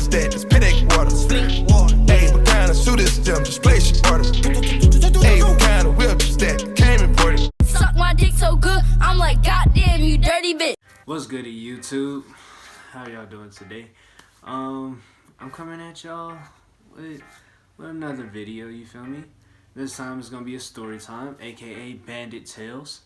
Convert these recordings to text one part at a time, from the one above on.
stack, just pay that water. Ayy, what kind of shoot is them? Just place your order. Ayy, what kind of whip is that? Came imported. Suck my dick so good, I'm like, goddamn, you dirty bitch. What's good to YouTube? How y'all doing today? I'm coming at y'all with another video, you feel me? This time it's gonna be a story time, aka Bandit Tales.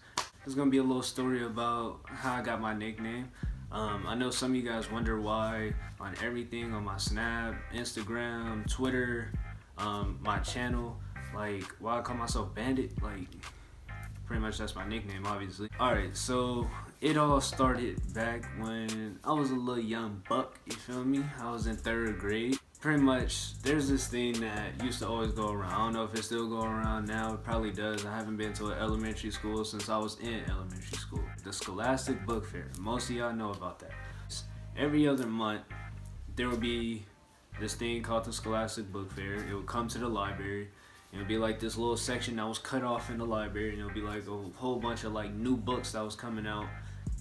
It's gonna be a little story about how I got my nickname. I know some of you guys wonder why on everything, on my Snap, Instagram, Twitter, my channel, like why I call myself Bandit. Like pretty much that's my nickname, obviously. Alright, so it all started back when I was a little young buck, you feel me? I was in 3rd grade. Pretty much, there's this thing that used to always go around. I don't know if it still go around now. It probably does. I haven't been to an elementary school since I was in elementary school. The Scholastic Book Fair. Most of y'all know about that. Every other month, there would be this thing called the Scholastic Book Fair. It would come to the library. It would be like this little section that was cut off in the library. And it would be like a whole bunch of like new books that was coming out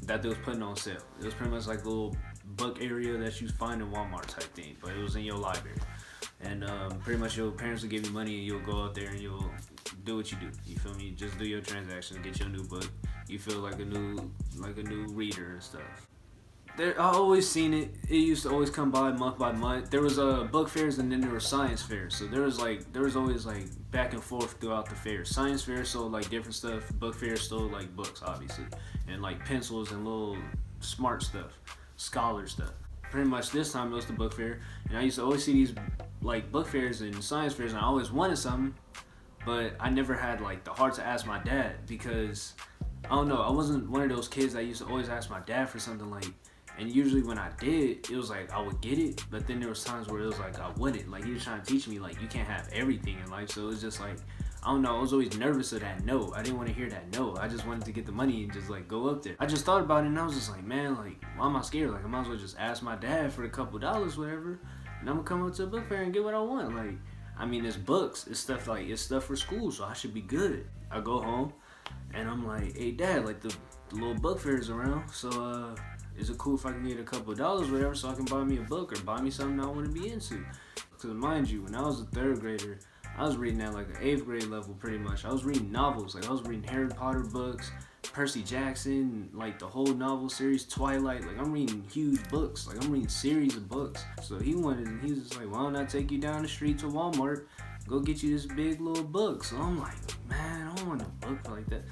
that they was putting on sale. It was pretty much like a little book area that you find in Walmart type thing, but it was in your library. And pretty much your parents will give you money and you'll go out there and you'll do what you do. You feel me? Just do your transactions, get your new book. You feel like a new reader and stuff. I always seen it. It used to always come by month. There was book fairs and then there were science fairs. So there was always like back and forth throughout the fair. Science fairs sold like different stuff. Book fairs sold like books, obviously, and like pencils and little smart stuff, scholar stuff. Pretty much this time it was the book fair, and I used to always see these like book fairs and science fairs, and I always wanted something, but I never had like the heart to ask my dad because I don't know. I wasn't one of those kids that used to always ask my dad for something like. And usually when I did, it was like I would get it, but then there was times where it was like I wouldn't. Like he was trying to teach me like you can't have everything in life. So it was just like, I don't know, I was always nervous of that no. I didn't want to hear that no. I just wanted to get the money and just like go up there. I just thought about it and I was just like, man, like why am I scared? Like I might as well just ask my dad for a couple dollars, whatever, and I'm gonna come up to a book fair and get what I want. Like, I mean, it's books, it's stuff for school, so I should be good. I go home and I'm like, hey dad, like the little book fair is around, so is it cool if I can get a couple of dollars, whatever, so I can buy me a book or buy me something I want to be into? Because mind you, when I was a 3rd grader, I was reading at like an 8th grade level pretty much. I was reading novels, like I was reading Harry Potter books, Percy Jackson, like the whole novel series, Twilight. Like I'm reading huge books, like I'm reading series of books. So he was just like, why don't I take you down the street to Walmart, go get you this big little book? So I'm like, man, I don't want a book like that.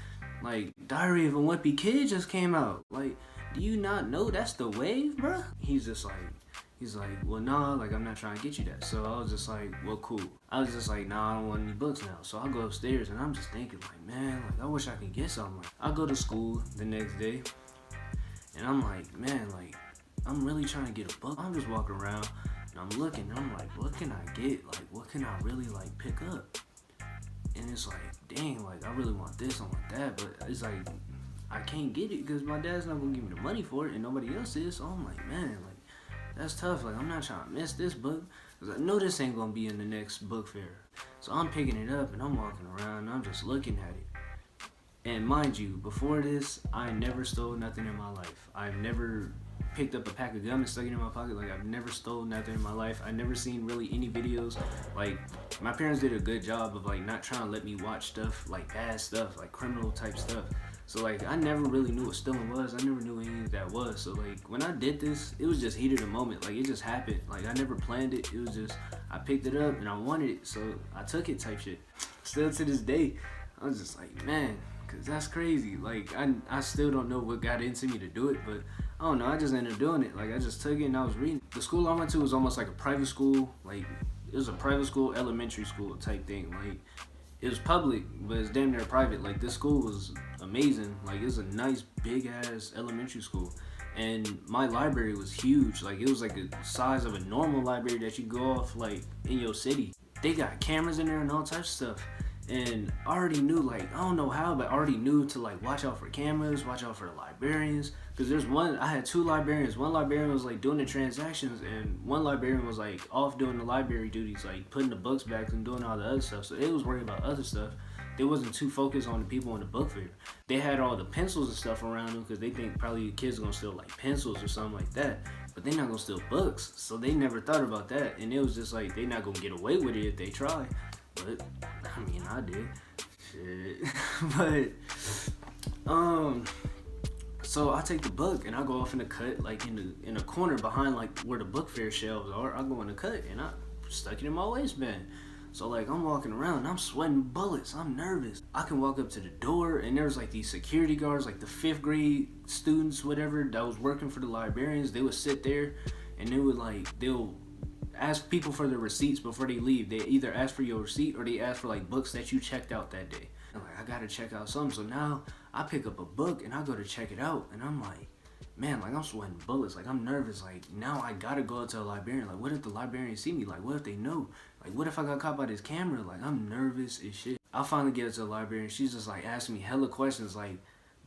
Like Diary of a Wimpy Kid just came out. Like, do you not know that's the wave, bruh? He's like, well, nah, like, I'm not trying to get you that. So I was just like, well, cool. I was just like, nah, I don't want any books now. So I go upstairs and I'm just thinking like, man, like, I wish I could get something. Like, I go to school the next day and I'm like, man, like, I'm really trying to get a book. I'm just walking around and I'm looking and I'm like, what can I get? Like, what can I really, like, pick up? And it's like, dang, like, I really want this, I want that. But it's like, I can't get it because my dad's not gonna give me the money for it and nobody else is. So I'm like, man, like that's tough. Like I'm not trying to miss this book because I know this ain't gonna be in the next book fair. So I'm picking it up and I'm walking around and I'm just looking at it. And mind you, before this, I never stole nothing in my life. I've never picked up a pack of gum and stuck it in my pocket. Like I've never stole nothing in my life. I've never seen really any videos. Like my parents did a good job of like not trying to let me watch stuff like bad stuff, like criminal type stuff. So like I never really knew what stealing was. I never knew any of that was. So like when I did this, it was just heat of the moment. Like it just happened. Like I never planned it. It was just I picked it up and I wanted it, so I took it type shit. Still to this day, I was just like, man, cause that's crazy. Like I still don't know what got into me to do it, but I don't know. I just ended up doing it. Like I just took it and I was reading. The school I went to was almost like a private school. Like it was a private school, elementary school type thing. Like it was public, but it's damn near private. Like this school was amazing. Like it was a nice big ass elementary school, and my library was huge. Like it was like the size of a normal library that you go off like in your city. They got cameras in there and all types of stuff. And I already knew, like, I don't know how, but I already knew to like watch out for cameras, watch out for the librarians. Cause I had 2 librarians. One librarian was like doing the transactions and one librarian was like off doing the library duties, like putting the books back and doing all the other stuff. So they was worried about other stuff. They wasn't too focused on the people in the book fair. They had all the pencils and stuff around them because they think probably the kids are gonna steal like pencils or something like that. but they not gonna steal books. So they never thought about that, and it was just like they not gonna get away with it if they try. But I mean, I did. Shit. But so I take the book and I go off in the cut, like in the corner behind like where the book fair shelves are. I go in the cut and I stuck it in my waistband. So like I'm walking around and I'm sweating bullets. I'm nervous. I can walk up to the door and there's like these security guards, like the 5th grade students, whatever, that was working for the librarians. They would sit there and they'll ask people for their receipts before they leave. They either ask for your receipt or they ask for like books that you checked out that day. I'm like, I gotta check out something. So now I pick up a book and I go to check it out and I'm like, man, like I'm sweating bullets. Like I'm nervous. Like now I gotta go up to a librarian. Like what if the librarian see me? Like what if they know? Like what if I got caught by this camera? Like I'm nervous as shit. I finally get up to the librarian. She's just like asking me hella questions. Like,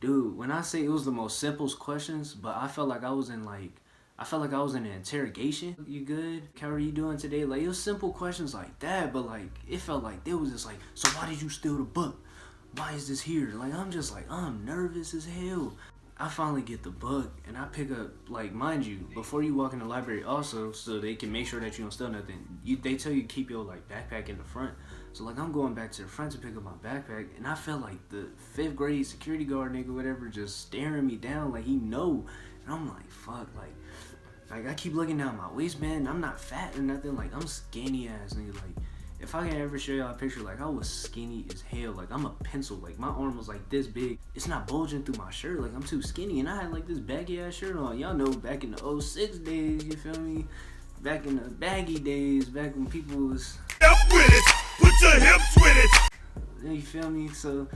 dude, when I say it was the most simplest questions, but I felt like I was in an interrogation. You good? How are you doing today? Like it was simple questions like that, but like it felt like they was just like, so why did you steal the book? Why is this here? Like I'm just like, I'm nervous as hell. I finally get the book and I pick up, like, mind you, before you walk in the library also, so they can make sure that you don't steal nothing, they tell you to keep your like backpack in the front. So like I'm going back to the front to pick up my backpack and I felt like the 5th grade security guard nigga whatever just staring me down like he know. And I'm like, fuck, like I keep looking down my waistband and I'm not fat or nothing, like I'm skinny ass nigga. Like if I can ever show y'all a picture, like I was skinny as hell. Like I'm a pencil. Like my arm was like this big. It's not bulging through my shirt. Like I'm too skinny. And I had like this baggy ass shirt on. Y'all know back in the 06 days, you feel me? Back in the baggy days, back when people was... Up with it! Put your hips with it! You feel me? So,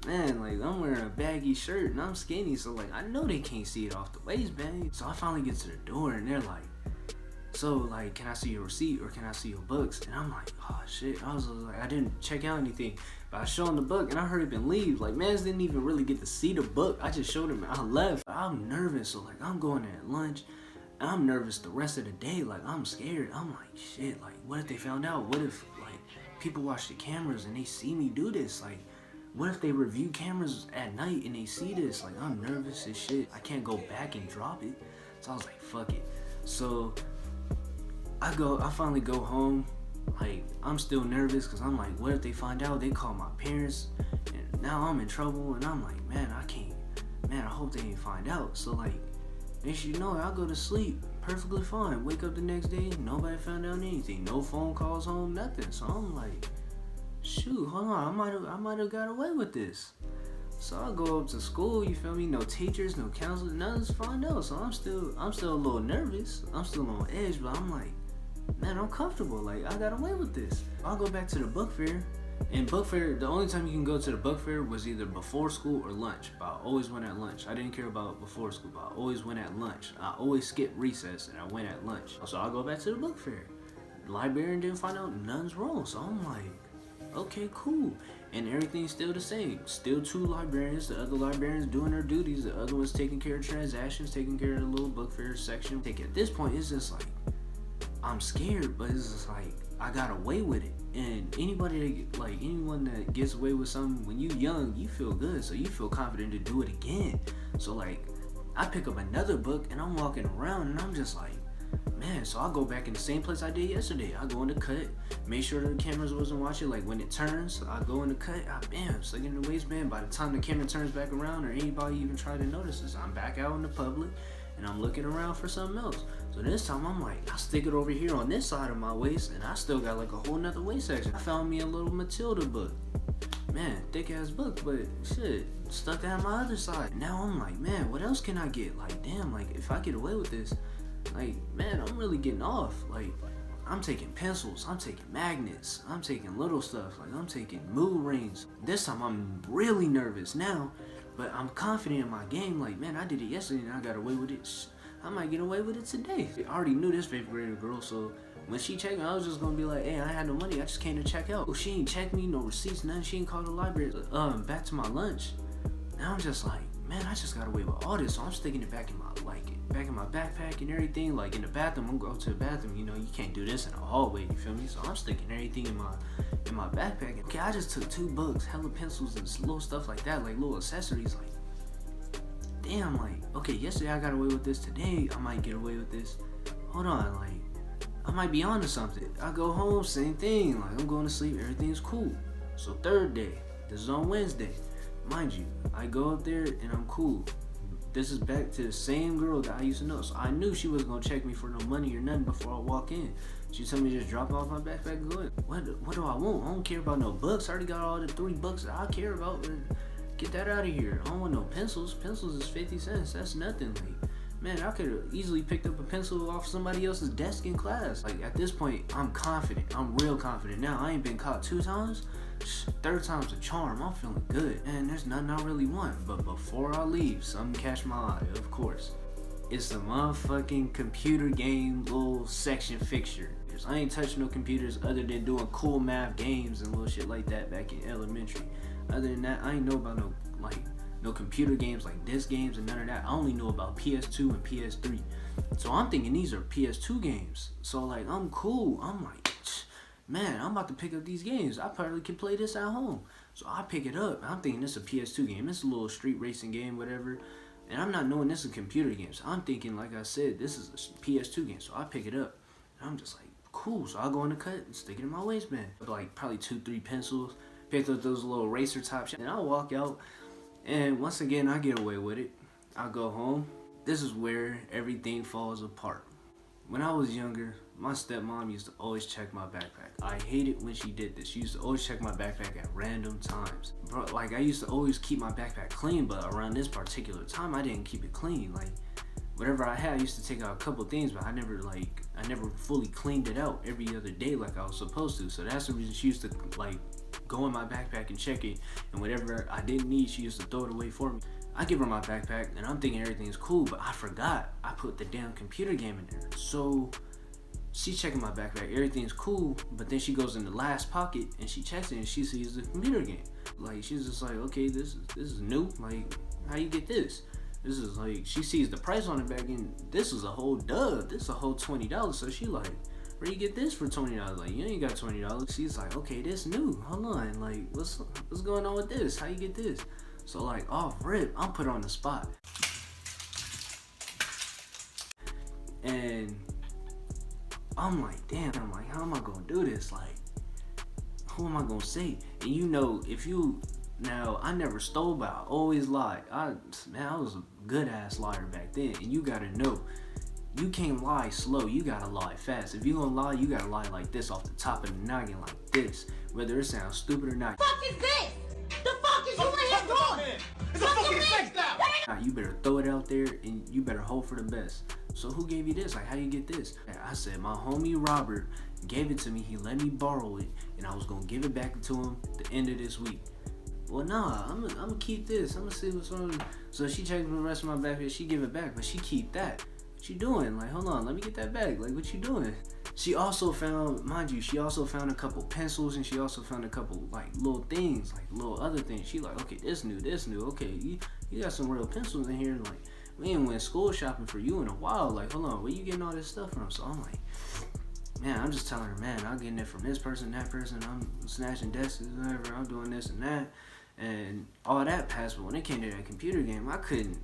man, like I'm wearing a baggy shirt and I'm skinny. So like I know they can't see it off the waistband. So I finally get to the door and they're like, so like, can I see your receipt or can I see your books? And I'm like, oh shit. I was like, I didn't check out anything, but I showed him the book and I heard him leave. Like mans didn't even really get to see the book. I just showed him and I left. I'm nervous. So like I'm going at lunch and I'm nervous the rest of the day. Like I'm scared. I'm like, shit, like what if they found out? What if like people watch the cameras and they see me do this? Like what if they review cameras at night and they see this? Like I'm nervous as shit. I can't go back and drop it. So I was like, fuck it. So I finally go home. Like I'm still nervous because I'm like, what if they find out? They call my parents and now I'm in trouble. And I'm like, man, I hope they didn't find out. So like, next you know, I'll go to sleep perfectly fine. Wake up the next day, nobody found out anything. No phone calls home, nothing. So I'm like, shoot, hold on, I might have got away with this. So I go up to school, you feel me? No teachers, no counselors, nothing's found out. So I'm still a little nervous. I'm still on edge, but I'm like, man, I'm comfortable. Like I got away with this. I'll go back to the book fair. And book fair, the only time you can go to the book fair was either before school or lunch. But I always went at lunch. I didn't care about before school, but I always went at lunch. I always skipped recess and I went at lunch. So I'll go back to the book fair. The librarian didn't find out nothing's wrong. So I'm like, okay, cool. And everything's still the same. Still 2 librarians. The other librarians doing their duties. The other one's taking care of transactions, taking care of the little book fair section. At this point, it's just like, I'm scared, but it's just like, I got away with it. And anyone that gets away with something, when you young, you feel good. So you feel confident to do it again. So like, I pick up another book and I'm walking around and I'm just like, man, so I'll go back in the same place I did yesterday. I go in the cut, make sure the cameras wasn't watching. Like when it turns, I go in the cut, bam, stick in the waistband. By the time the camera turns back around or anybody even try to notice this, I'm back out in the public and I'm looking around for something else. So this time I'm like, I stick it over here on this side of my waist and I still got like a whole nother waist section. I found me a little Matilda book. Man, thick ass book, but shit, stuck that on my other side. Now I'm like, man, what else can I get? Like, damn, like if I get away with this, like, man, I'm really getting off. Like, I'm taking pencils, I'm taking magnets, I'm taking little stuff, like I'm taking mood rings. This time I'm really nervous now, but I'm confident in my game. Like, man, I did it yesterday and I got away with it. I might get away with it today. I already knew this 5th grader girl, so when she checked me, I was just gonna be like, hey, I had no money, I just came to check out. Well, she ain't checked me, no receipts, nothing. She ain't called the library. Back to my lunch. Now I'm just like, man, I just got away with all this, so I'm sticking it back in my backpack and everything. Like in the bathroom, I'm going to the bathroom. You know, you can't do this in the hallway. You feel me? So I'm sticking everything in my backpack. Okay, I just took 2 books, hella pencils, and little stuff like that, like little accessories. Like, damn, like, okay, yesterday I got away with this. Today I might get away with this. hold on, like, I might be onto something. I go home, same thing, like I'm going to sleep, everything's cool. So third day, this is on Wednesday. Mind you, I go up there and I'm cool. This is back to the same girl that I used to know. So I knew she wasn't gonna check me for no money or nothing before I walk in. She told me just drop off my backpack and go in. What do I want? I don't care about no books. I already got all the 3 books that I care about. Get that out of here. I don't want no pencils. Pencils is 50 cents. That's nothing. Like, man, I could have easily picked up a pencil off somebody else's desk in class. Like, at this point, I'm confident. I'm real confident. Now, I ain't been caught 2 times. 3rd time's a charm. I'm feeling good. And there's nothing I really want. But before I leave, something catch my eye, of course. It's a motherfucking computer game little section fixture. I ain't touched no computers other than doing cool math games and little shit like that back in elementary. Other than that, I ain't know about no computer games like disc games and none of that. I only know about PS2 and PS3. So I'm thinking these are PS2 games. So like, I'm cool. I'm like, man, I'm about to pick up these games. I probably can play this at home. So I pick it up. I'm thinking this is a PS2 game. It's a little street racing game, whatever. And I'm not knowing this is a computer game. So I'm thinking, like I said, this is a PS2 game. So I pick it up. And I'm just like, cool. So I'll go in the cut and stick it in my waistband. Like probably 2-3 pencils. Picked up those little eraser top shit. And I'll walk out. And once again, I get away with it. I'll go home. This is where everything falls apart. When I was younger, my stepmom used to always check my backpack. I hated when she did this. She used to always check my backpack at random times. Bro, like, I used to always keep my backpack clean, but around this particular time, I didn't keep it clean. Like, whatever I had, I used to take out a couple things, but I never fully cleaned it out every other day like I was supposed to. So that's the reason she used to, like, go in my backpack and check it, and whatever I didn't need, she used to throw it away for me. I give her my backpack, and I'm thinking everything's cool, but I forgot I put the damn computer game in there. So she's checking my backpack, everything's cool, but then she goes in the last pocket and she checks it and she sees the computer game. Like, she's just like, okay, this is new. Like, how you get this? This is like, she sees the price on it back in. This is a whole dub. This is a whole $20. So she like, where you get this for $20? Like, you ain't got $20. She's like, okay, this new. Hold on, like, what's going on with this? How you get this? So like, off rip, I'm put on the spot. And I'm like, damn, how am I gonna do this? Like, who am I gonna say? And you know, now I never stole, but I always lied. I was a good ass liar back then. And you gotta know, you can't lie slow, you gotta lie fast. If you gonna lie, you gotta lie like this, off the top of the noggin, like this. Whether it sounds stupid or not. The fuck is this? The fuck is you in here doing? It's a fucking sex down! You better throw it out there and you better hope for the best. So who gave you this? Like, how you get this? I said, my homie Robert gave it to me. He let me borrow it, and I was gonna give it back to him the end of this week. Well, nah, I'm gonna keep this. I'm gonna see what's on. So she checked the rest of my backpack. She give it back, but she keep that. What you doing? Like, hold on, let me get that back. Like, what you doing? She also found, mind you, she also found a couple pencils, and she also found a couple, like, little things, like little other things. She like, okay, this new. Okay, you got some real pencils in here. Like, we ain't went school shopping for you in a while. Like, hold on, where you getting all this stuff from? So I'm like, man, I'm just telling her, man, I'm getting it from this person, that person. I'm snatching desks, whatever. I'm doing this and that, and all that passed. But when it came to that computer game, I couldn't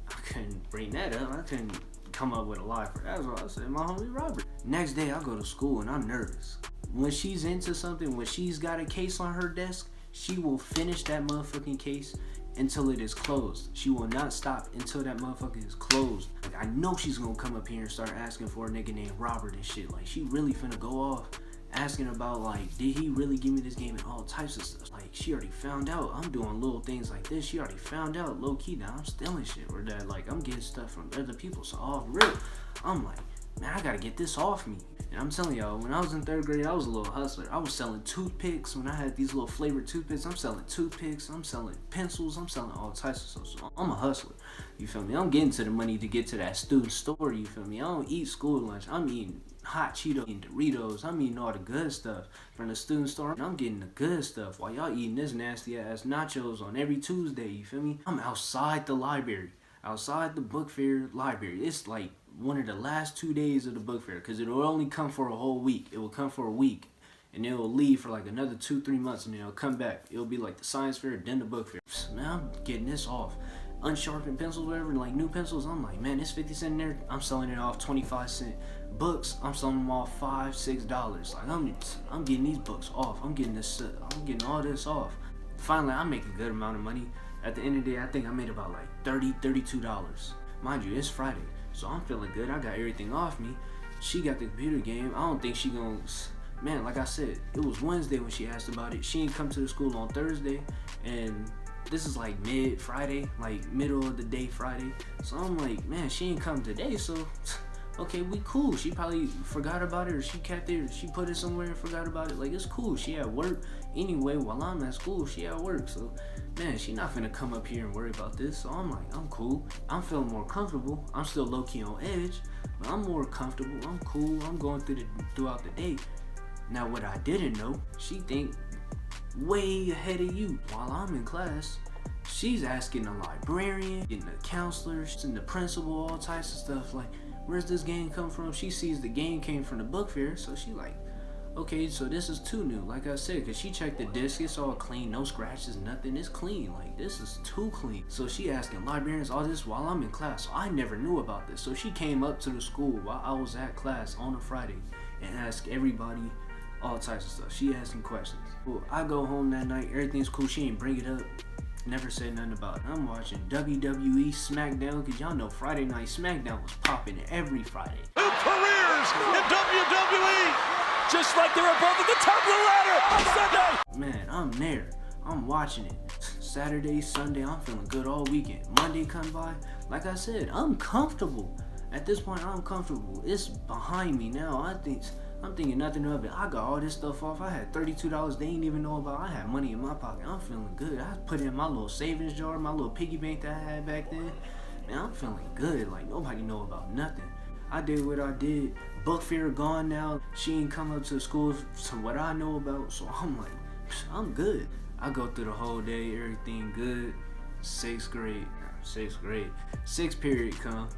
bring that up. I couldn't come up with a lie for that. That's what I said, my homie Robert. Next day, I go to school and I'm nervous. When she's into something, when she's got a case on her desk, she will finish that motherfucking case until it is closed. She will not stop until that motherfucker is closed. Like, I know she's gonna come up here and start asking for a nigga named Robert and shit. Like, she really finna go off asking about, like, did he really give me this game and all types of stuff. Like, she already found out I'm doing little things like this. She already found out low key now I'm stealing shit, or that, like, I'm getting stuff from other people. So off rip, I'm like, man, I gotta get this off me. And I'm telling y'all, when I was in 3rd grade, I was a little hustler. I was selling toothpicks. When I had these little flavored toothpicks, I'm selling toothpicks, I'm selling pencils, I'm selling all types of stuff. So I'm a hustler, you feel me? I'm getting to the money to get to that student store, you feel me? I don't eat school lunch. I'm eating hot Cheetos and Doritos. I'm eating all the good stuff from the student store. And I'm getting the good stuff while y'all eating this nasty ass nachos on every Tuesday, you feel me? I'm outside the library, outside the book fair library. It's like one of the last 2 days of the book fair, because it will only come for a whole week. It will come for a week, and it will leave for like another 2-3 months, and then it'll come back. It'll be like the science fair, then the book fair. Man, I'm getting this off. Unsharpened pencils, whatever, like new pencils. I'm like, man, this 50 cents in there, I'm selling it off 25 cents. books, I'm selling them all $5-6. Like I'm getting these books off. I'm getting all this off. Finally, I make a good amount of money. At the end of the day, I think I made about like $32. Mind you, it's Friday, so I'm feeling good. I got everything off me. She got the computer game. I don't think she gonna, man, like I said, it was Wednesday when she asked about it. She didn't come to the school on Thursday, and this is like mid-Friday, like middle of the day Friday. So I'm like, man, she ain't come today, so okay, we cool. She probably forgot about it, or she kept it, or she put it somewhere and forgot about it. Like, it's cool. She at work anyway. While I'm at school, she at work. So, man, she not finna come up here and worry about this. So I'm like, I'm cool. I'm feeling more comfortable. I'm still low-key on edge, but I'm more comfortable. I'm cool. I'm going throughout the day. Now, what I didn't know, she think way ahead of you. While I'm in class, she's asking the librarian, getting the counselors, and the principal, all types of stuff. Like, where's this game come from? She sees the game came from the book fair, so she like, okay, so this is too new. Like I said, cause she checked the disc, it's all clean, no scratches, nothing. It's clean. Like, this is too clean. So she asking librarians all this while I'm in class. So I never knew about this. So she came up to the school while I was at class on a Friday and asked everybody all types of stuff. She asking questions. Well, I go home that night, everything's cool. She ain't bring it up. Never said nothing about it. I'm watching WWE SmackDown, because y'all know Friday Night SmackDown was popping every Friday. New careers in WWE, just like they were both at the top of the ladder on Sunday. Man, I'm there. I'm watching it. Saturday, Sunday, I'm feeling good all weekend. Monday come by, like I said, I'm comfortable. At this point, I'm comfortable. It's behind me now. I'm thinking nothing of it. I got all this stuff off. I had $32 they ain't even know about. I had money in my pocket. I'm feeling good. I put it in my little savings jar, my little piggy bank that I had back then. Man, I'm feeling good. Like, nobody know about nothing. I did what I did. Book fair gone now. She ain't come up to school to what I know about. So I'm like, I'm good. I go through the whole day, everything good. Sixth grade. Sixth period come.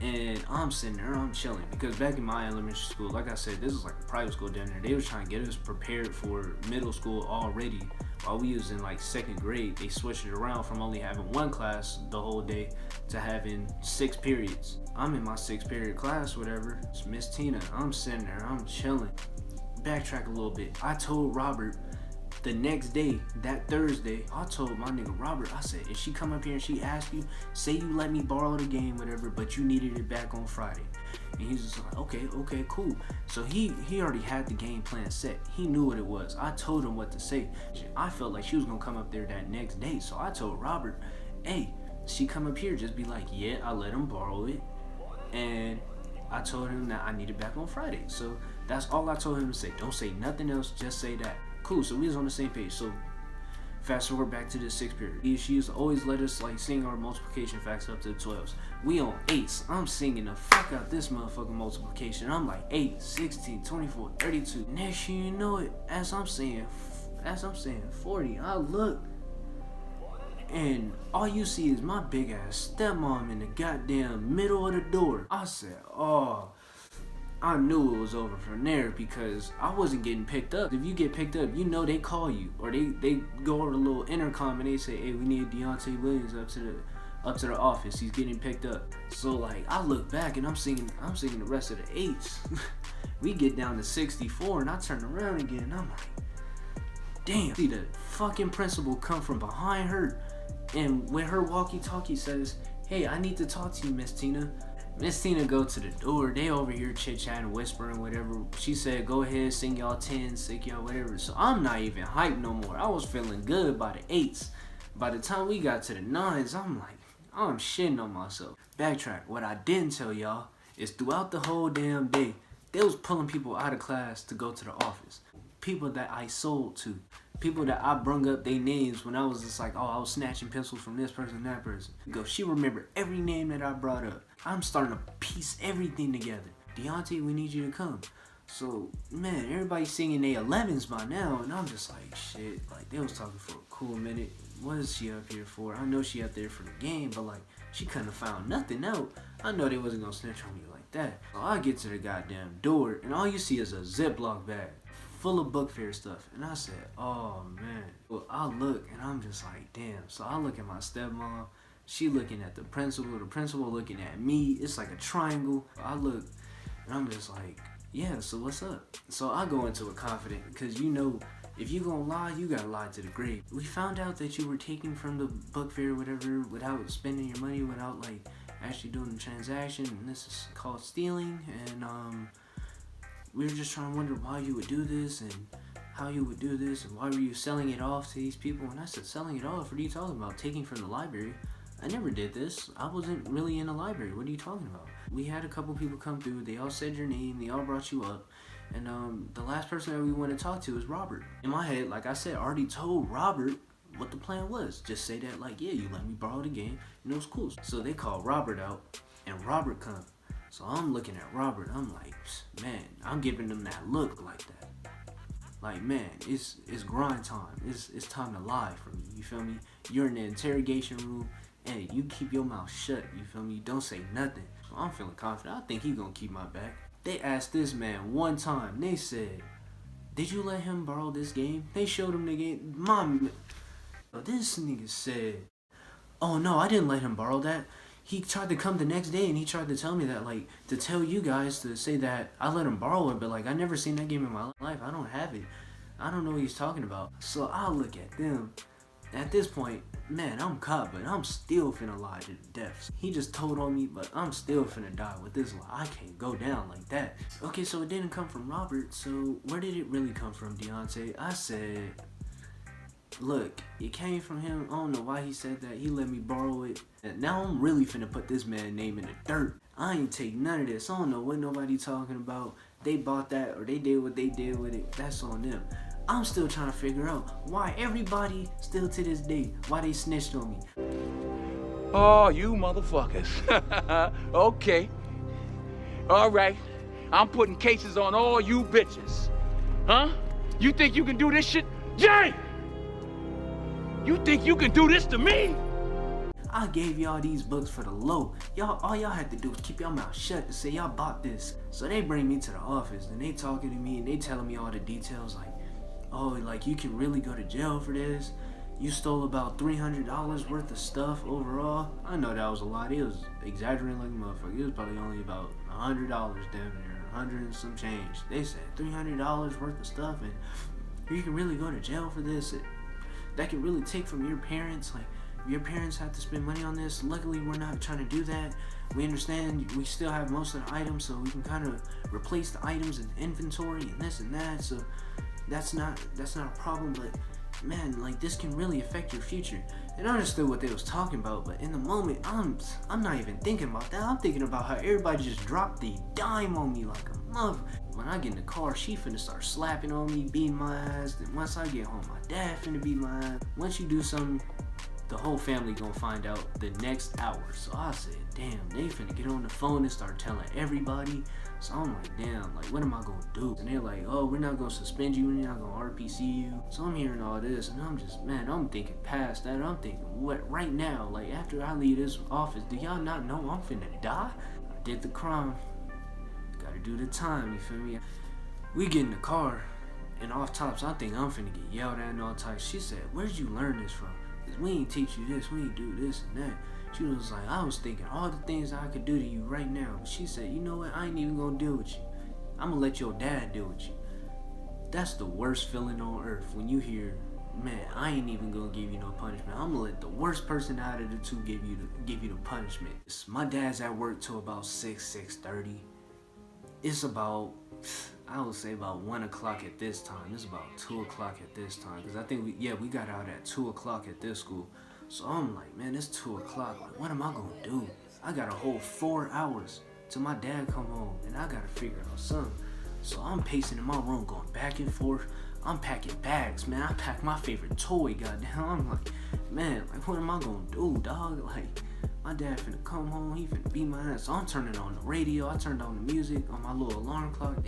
And I'm sitting there, I'm chilling, because back in my elementary school, like I said, this is like a private school down there. They was trying to get us prepared for middle school already. While we was in like second grade, they switched it around from only having one class the whole day to having 6 periods. I'm in my 6th period class, whatever. It's Miss Tina. I'm sitting there, I'm chilling. Backtrack a little bit. I told Robert the next day, that Thursday, I told my nigga Robert, I said, if she come up here and she ask you, say you let me borrow the game, whatever, but you needed it back on Friday. And he's just like, okay, cool. So he already had the game plan set. He knew what it was. I told him what to say. I felt like she was gonna come up there that next day. So I told Robert, hey, she come up here, just be like, yeah, I let him borrow it. And I told him that I need it back on Friday. So that's all I told him to say. Don't say nothing else, just say that. Cool, so we was on the same page. So fast forward back to the 6th period. She used to always let us like sing our multiplication facts up to the 12s. We on 8s. I'm singing the fuck out this motherfucking multiplication. I'm like 8, 16, 24, 32. Next thing you know it, as I'm saying 40, I look and all you see is my big ass stepmom in the goddamn middle of the door. I said, oh, I knew it was over from there, because I wasn't getting picked up. If you get picked up, you know they call you, or they go over the little intercom and they say, hey, we need Deontay Williams up to the office. He's getting picked up. So like, I look back and I'm singing the rest of the 8s. We get down to 64 and I turn around again and I'm like, damn. See the fucking principal come from behind her, and when her walkie-talkie says, hey, I need to talk to you, Miss Tina. Miss Tina go to the door. They over here chit-chatting, whispering, whatever. She said, go ahead, sing y'all 10s, sing y'all whatever. So I'm not even hyped no more. I was feeling good by the 8s. By the time we got to the 9s, I'm like, I'm shitting on myself. Backtrack. What I didn't tell y'all is throughout the whole damn day, they was pulling people out of class to go to the office. People that I sold to. People that I brung up their names when I was just like, oh, I was snatching pencils from this person, that person. Go, she remembered every name that I brought up. I'm starting to piece everything together. Deontay, we need you to come. So, man, everybody's singing their 11s by now, and I'm just like, shit. Like, they was talking for a cool minute. What is she up here for? I know she up there for the game, but like, she couldn't have found nothing out. I know they wasn't gonna snitch on me like that. So I get to the goddamn door, and all you see is a Ziploc bag full of book fair stuff. And I said, oh man. Well, I look and I'm just like, damn. So I look at my stepmom, she looking at the principal looking at me. It's like a triangle. I look, And I'm just like, yeah, so what's up? So I go into it confident, because you know, if you gonna lie, you gotta lie to the grave. We found out that you were taking from the book fair or whatever without spending your money, without like actually doing the transaction, and this is called stealing. And we were just trying to wonder why you would do this and how you would do this and why were you selling it off to these people. And I said, selling it off? What are you talking about? Taking from the library? I never did this. I wasn't really in the library. What are you talking about? We had a couple people come through. They all said your name. They all brought you up. And the last person that we want to talk to is Robert. In my head, like I said, I already told Robert what the plan was. Just say that, like, yeah, you let me borrow the game, and it was cool. So they called Robert out, and Robert come. So I'm looking at Robert. I'm like, man, I'm giving them that look like that. Like, man, it's grind time. It's time to lie for me. You feel me? You're in the interrogation room, and you keep your mouth shut. You feel me? You don't say nothing. So I'm feeling confident. I think he gonna keep my back. They asked this man one time. They said, did you let him borrow this game? They showed him the game. This nigga said, oh no, I didn't let him borrow that. He tried to come the next day and he tried to tell me that, like, to tell you guys to say that I let him borrow it, but like, I never seen that game in my life. I don't have it. I don't know what he's talking about. So I look at them. At this point, man, I'm caught, but I'm still finna lie to the death. He just told on me, but I'm still finna die with this lie. I can't go down like that. Okay, so it didn't come from Robert, so where did it really come from, Deontay? I said, look, it came from him. I don't know why he said that. He let me borrow it. And now I'm really finna put this man's name in the dirt. I ain't take none of this. I don't know what nobody talking about. They bought that or they did what they did with it. That's on them. I'm still trying to figure out why everybody, still to this day, why they snitched on me. Oh, you motherfuckers. Okay. All right. I'm putting cases on all you bitches. Huh? You think you can do this shit? Jay! You think you can do this to me? I gave y'all these books for the low. All y'all had to do was keep y'all mouth shut and say y'all bought this. So they bring me to the office and they talking to me and they telling me all the details, like, oh, like, you can really go to jail for this. You stole about $300 worth of stuff overall. I know that was a lot. It was exaggerating like a motherfucker. It was probably only about $100 damn near, 100 and some change. They said $300 worth of stuff and you can really go to jail for this. That can really take from your parents. Like, your parents have to spend money on this. Luckily, we're not trying to do that. We understand we still have most of the items, so we can kind of replace the items in inventory and this and that. So that's not a problem. But man, like, this can really affect your future. And I understood what they was talking about, but in the moment, I'm not even thinking about that. I'm thinking about how everybody just dropped the dime on me like a mother. When I get in the car, she finna start slapping on me, beating my ass. Then once I get home, my dad finna beat my ass. Once you do something, the whole family gonna find out the next hour. So I said, damn, they finna get on the phone and start telling everybody. So I'm like, damn, like, what am I gonna do? And they're like, oh, we're not gonna suspend you, we're not gonna RPC you. So I'm hearing all this and I'm just, man, I'm thinking past that. I'm thinking, what, right now, like, after I leave this office, do y'all not know I'm finna die? I did the crime, gotta do the time, you feel me? We get in the car and off tops, I think I'm finna get yelled at and all types. She said, where'd you learn this from? Cause we ain't teach you this, we ain't do this and that. She was like, I was thinking all the things I could do to you right now. But she said, you know what, I ain't even gonna deal with you. I'm gonna let your dad deal with you. That's the worst feeling on earth when you hear, man, I ain't even gonna give you no punishment. I'm gonna let the worst person out of the two give you the punishment. My dad's at work till about 6:30. It's about, I would say about 1 o'clock at this time. It's about 2 o'clock at this time. Cause I think we got out at 2 o'clock at this school. So I'm like, man, it's 2 o'clock. Like, what am I gonna do? I got a whole 4 hours till my dad come home, and I gotta figure out something. So I'm pacing in my room, going back and forth. I'm packing bags, man. I packed my favorite toy, goddamn. I'm like, man, like, what am I gonna do, dog? Like, my dad finna come home, he finna beat my ass. So I'm turning on the radio. I turned on the music on my little alarm clock.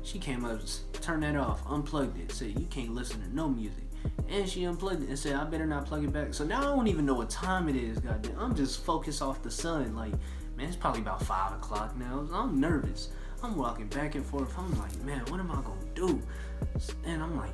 She came up, turned that off, unplugged it, said, you can't listen to no music. And she unplugged it and said, I better not plug it back. So now I don't even know what time it is, goddamn. I'm just focused off the sun. Like, man, it's probably about 5 o'clock now. I'm nervous. I'm walking back and forth. I'm like, man, what am I gonna do? And I'm like,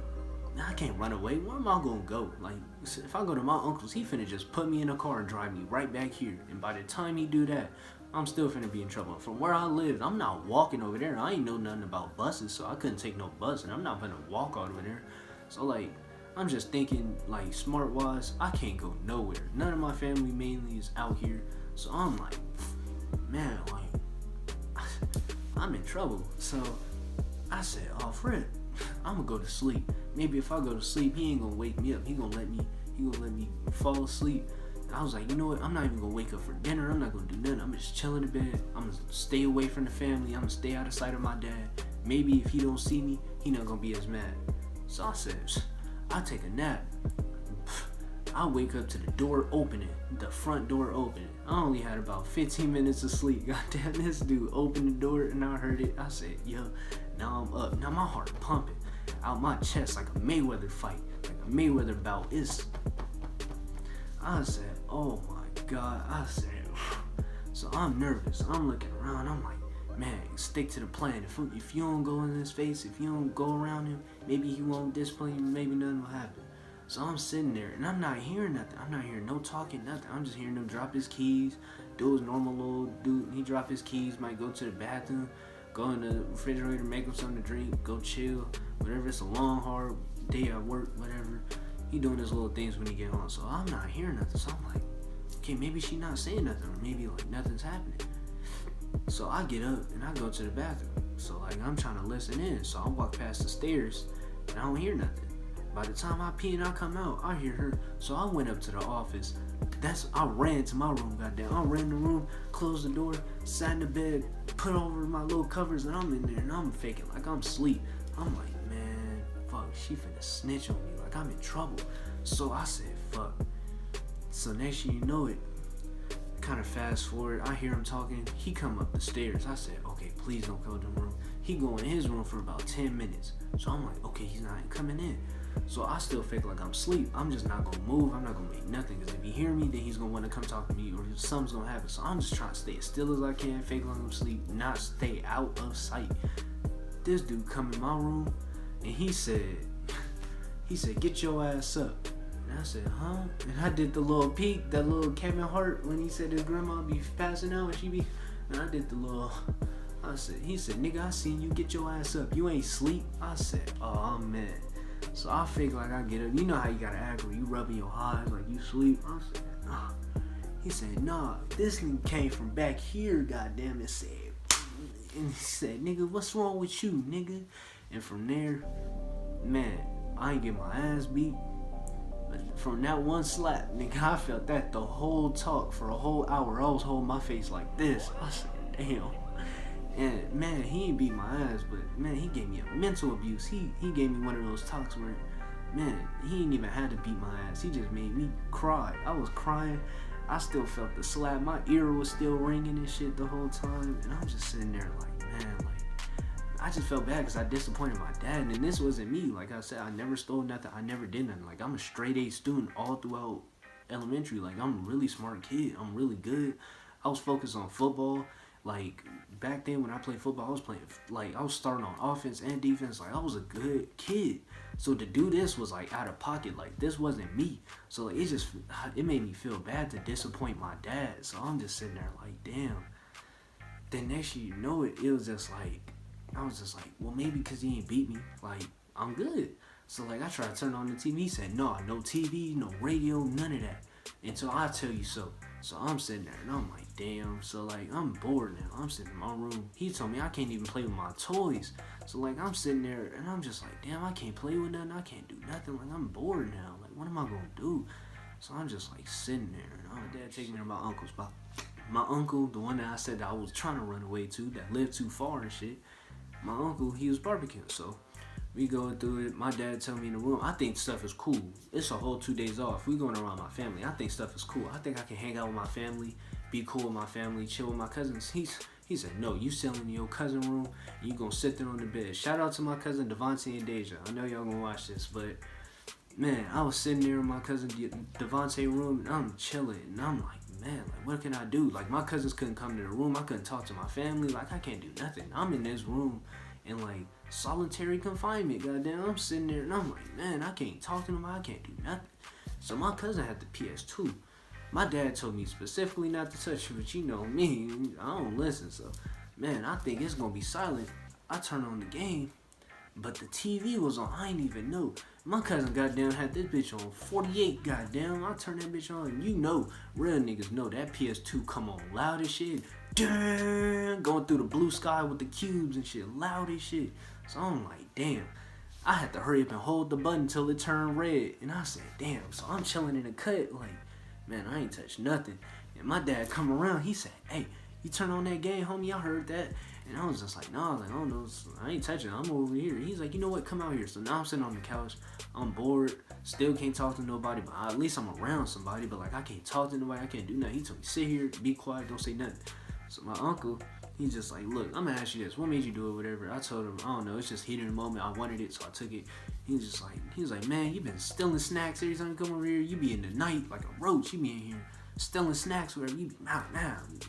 I can't run away. Where am I gonna go? Like, if I go to my uncle's, he finna just put me in a car and drive me right back here. And by the time he do that, I'm still finna be in trouble. From where I live, I'm not walking over there. I ain't know nothing about buses, so I couldn't take no bus, and I'm not gonna walk over there. So like, I'm just thinking like smart wise, I can't go nowhere. None of my family mainly is out here, so I'm like, man, like I'm in trouble. So I said, oh Fred, I'm gonna go to sleep. Maybe if I go to sleep, he ain't gonna wake me up. He gonna let me fall asleep. I was like, you know what? I'm not even gonna wake up for dinner. I'm not gonna do nothing. I'm just chilling in bed. I'm gonna stay away from the family. I'm gonna stay out of sight of my dad. Maybe if he don't see me, he not gonna be as mad. So I said, I'll take a nap. I wake up to the door opening, the front door opening. I only had about 15 minutes of sleep. Goddamn, this dude opened the door and I heard it. I said, yo, now I'm up. Now my heart pumping out my chest like a Mayweather fight, like a Mayweather bout. I said, oh my God. I said, so I'm nervous. I'm looking around. I'm like, man, stick to the plan. If you don't go in his face, if you don't go around him, maybe he won't discipline you, maybe nothing will happen. So I'm sitting there and I'm not hearing nothing. I'm not hearing no talking, nothing. I'm just hearing him drop his keys, do his normal little dude. He drop his keys, might go to the bathroom, go in the refrigerator, make him something to drink, go chill, whatever. It's a long, hard day at work, whatever. He doing his little things when he get home. So I'm not hearing nothing. So I'm like, okay, maybe she not saying nothing, or maybe like nothing's happening. So I get up and I go to the bathroom. So like I'm trying to listen in. So I walk past the stairs and I don't hear nothing. By the time I pee and I come out, I hear her. So I went up to the office. I ran to my room, goddamn. I ran in the room, closed the door, sat in the bed, put over my little covers, and I'm in there and I'm faking like I'm asleep. I'm like, man, fuck, she finna snitch on me. Like I'm in trouble. So I said, fuck. So next thing you know it, kind of fast forward, I hear him talking. He come up the stairs. I said, okay, please don't go to the room. He go in his room for about 10 minutes. So I'm like, okay, he's not coming in. So I still fake like I'm asleep. I'm just not gonna move. I'm not gonna make nothing. Because if he hear me, then he's gonna want to come talk to me, or something's gonna happen. So I'm just trying to stay as still as I can, fake like I'm asleep, not stay out of sight. This dude come in my room and he said, get your ass up. And I said, huh? And I did the little peek, that little Kevin Hart when he said his grandma be passing out and she be, and I did the little, he said, nigga, I seen you, get your ass up. You ain't sleep. I said, oh, I'm mad. So I fake like I get up. You know how you gotta act when you rubbing your eyes like you sleep. I said, nah. He said, nah, this nigga came from back here, goddamn it, said. And he said, nigga, what's wrong with you, nigga? And from there, man, I ain't get my ass beat. But from that one slap, nigga, I felt that the whole talk for a whole hour. I was holding my face like this. I said, damn. And man, he ain't beat my ass, but man, he gave me a mental abuse. He gave me one of those talks where, man, he ain't even had to beat my ass. He just made me cry. I was crying. I still felt the slap. My ear was still ringing and shit the whole time. And I'm just sitting there like, man, like, I just felt bad because I disappointed my dad. And this wasn't me. Like I said, I never stole nothing. I never did nothing. Like, I'm a straight A student all throughout elementary. Like, I'm a really smart kid. I'm really good. I was focused on football. Like, back then when I played football, I was playing, like, I was starting on offense and defense. Like, I was a good kid. So to do this was, like, out of pocket. Like, this wasn't me. So, like, it made me feel bad to disappoint my dad. So I'm just sitting there like, damn. Then next thing you know it, was just like, I was just like, well, maybe because he ain't beat me. Like, I'm good. So, like, I tried to turn on the TV. He said, no TV, no radio, none of that. Until I tell you so. So I'm sitting there and I'm like, damn. So like, I'm bored now. I'm sitting in my room. He told me I can't even play with my toys. So like, I'm sitting there and I'm just like, damn, I can't play with nothing. I can't do nothing. Like, I'm bored now. Like, what am I gonna do? So I'm just like sitting there and my dad take me to my uncle's spot. My uncle, the one that I said that I was trying to run away to, that lived too far and shit. My uncle, he was barbecuing. So we going through it. My dad tell me in the room, I think stuff is cool. It's a whole 2 days off. We going around my family. I think stuff is cool. I think I can hang out with my family, be cool with my family, chill with my cousins. He said, no, you still in your cousin room, and you gonna sit there on the bed. Shout out to my cousin Devontae and Deja. I know y'all gonna watch this, but man, I was sitting there in my cousin Devontae room, and I'm chilling, and I'm like, man, like, what can I do? Like, my cousins couldn't come to the room. I couldn't talk to my family. Like, I can't do nothing. I'm in this room in, like, solitary confinement, goddamn. I'm sitting there, and I'm like, man, I can't talk to them. I can't do nothing. So my cousin had the PS2. My dad told me specifically not to touch it, but you know me, I don't listen. So, man, I think it's gonna be silent. I turn on the game, but the TV was on. I ain't even know. My cousin goddamn had this bitch on 48. Goddamn, I turned that bitch on, and you know, real niggas know that PS2 come on loud as shit. Damn, going through the blue sky with the cubes and shit, loud as shit. So I'm like, damn. I had to hurry up and hold the button till it turned red. And I said, damn. So I'm chilling in the cut like, man, I ain't touched nothing. And my dad come around, he said, hey, you turn on that game, homie, I heard that. And I was just like, nah, like, I don't know, I ain't touching it, I'm over here. He's like, you know what, come out here. So now I'm sitting on the couch, I'm bored, still can't talk to nobody, but at least I'm around somebody. But like, I can't talk to nobody, I can't do nothing. He told me, sit here, be quiet, don't say nothing. So my uncle, he's just like, look, I'm gonna ask you this, what made you do it, whatever. I told him, I don't know, it's just heat in the moment, I wanted it, so I took it. He was like, man, you been stealing snacks every time you come over here. You be in the night like a roach, you be in here stealing snacks, whatever. You be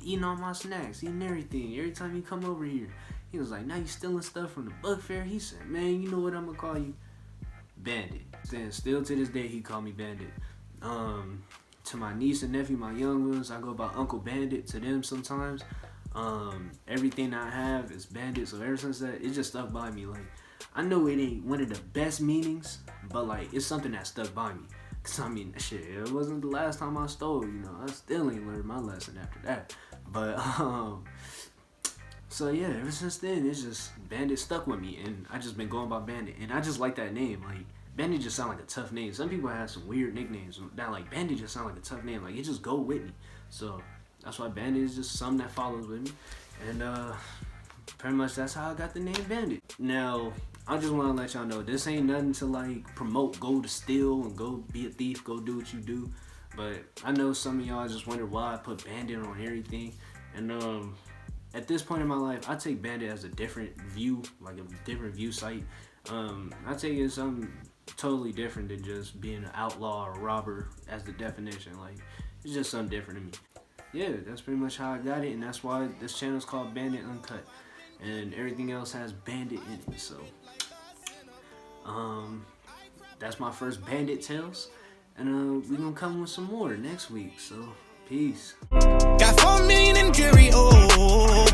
eating all my snacks, eating everything every time you come over here. He was like, now you stealing stuff from the book fair. He said, man, you know what I'm gonna call you? Bandit. Then still to this day he called me Bandit. To my niece and nephew, my young ones, I go by Uncle Bandit to them sometimes. Everything I have is Bandit, so ever since that, it just stuck by me. Like, I know it ain't one of the best meanings, but like, it's something that stuck by me. Cause I mean, shit, it wasn't the last time I stole, you know, I still ain't learned my lesson after that. But, so yeah, ever since then, it's just, Bandit stuck with me, and I just been going by Bandit, and I just like that name. Like, Bandit just sound like a tough name. Some people have some weird nicknames that, like, Bandit just sound like a tough name. Like, it just go with me. So that's why Bandit is just something that follows with me. And pretty much that's how I got the name Bandit. Now, I just want to let y'all know, this ain't nothing to like promote go to steal and go be a thief, go do what you do. But I know some of y'all just wonder why I put Bandit on everything. And at this point in my life, I take Bandit as a different view, like a different view site. I take it as something totally different than just being an outlaw or a robber as the definition. Like, it's just something different to me. Yeah, that's pretty much how I got it, and that's why this channel is called Bandit Uncut, and everything else has Bandit in it. So that's my first Bandit Tales, and we're gonna come with some more next week. So peace. Got 4 million in jury, oh.